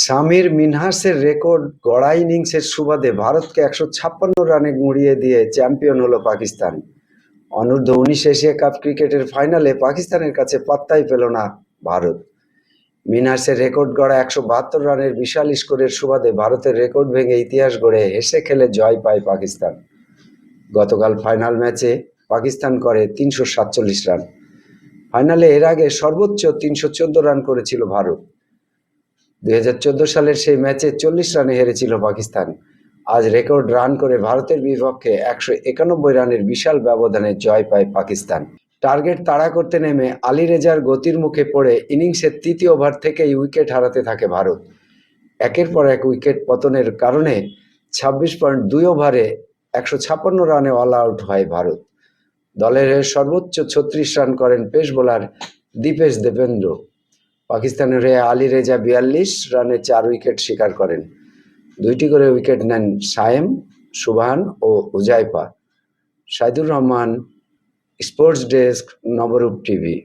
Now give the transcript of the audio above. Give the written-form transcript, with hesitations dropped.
Samir মিনহাসের record গড়া ইনিংসের সুবাদে ভারতকে ১৫৬ রানে গুঁড়িয়ে দিয়ে চ্যাম্পিয়ন হলো পাকিস্তান। অনূর্ধ্ব-১৯ এশিয়া কাপ ক্রিকেটের ফাইনালে পাকিস্তানের কাছে পাত্তাই পেল না ভারত। মিনহাসের রেকর্ড গড়া ১৭২ রানের বিশাল স্কোরের সুবাদে ভারতের রেকর্ড ভেঙে ইতিহাস গড়ে হেসে খেলে জয় পায় পাকিস্তান। গতকাল ফাইনাল ম্যাচে পাকিস্তান করে ৩৪৭ রান। ফাইনালে এর আগে সর্বোচ্চ ৩১৪ রান করেছিল ভারত। ২০১৪ সালের সেই ম্যাচে ৪০ রানে হেরেছিল পাকিস্তান। আজ রেকর্ড রান করে ভারতের বিপক্ষে ১৯১ রানের বিশাল ব্যবধানে জয় পায় পাকিস্তান। টার্গেট তাড়া করতে নেমে আলী রেজার গতির মুখে পড়ে ইনিংসের তৃতীয় ওভার থেকেই উইকেট হারাতে থাকে ভারত। একের পর এক উইকেট পতনের কারণে ২৬.২ ওভারে ১৫৬ রানে অল আউট হয় ভারত। দলের হয়ে সর্বোচ্চ ৩৬ রান করেন পেস বোলার দীপেশ দেবেন্দ্র। পাকিস্তানের হয়ে আলী রেজা ৪২ রানে ৪ উইকেট শিকার করেন। ২টি করে উইকেট নেন সায়েম, সুবহান ও হুজাইফা। সাইদুর রহমান, স্পোর্টস ডেস্ক, নবরূপ টিভি।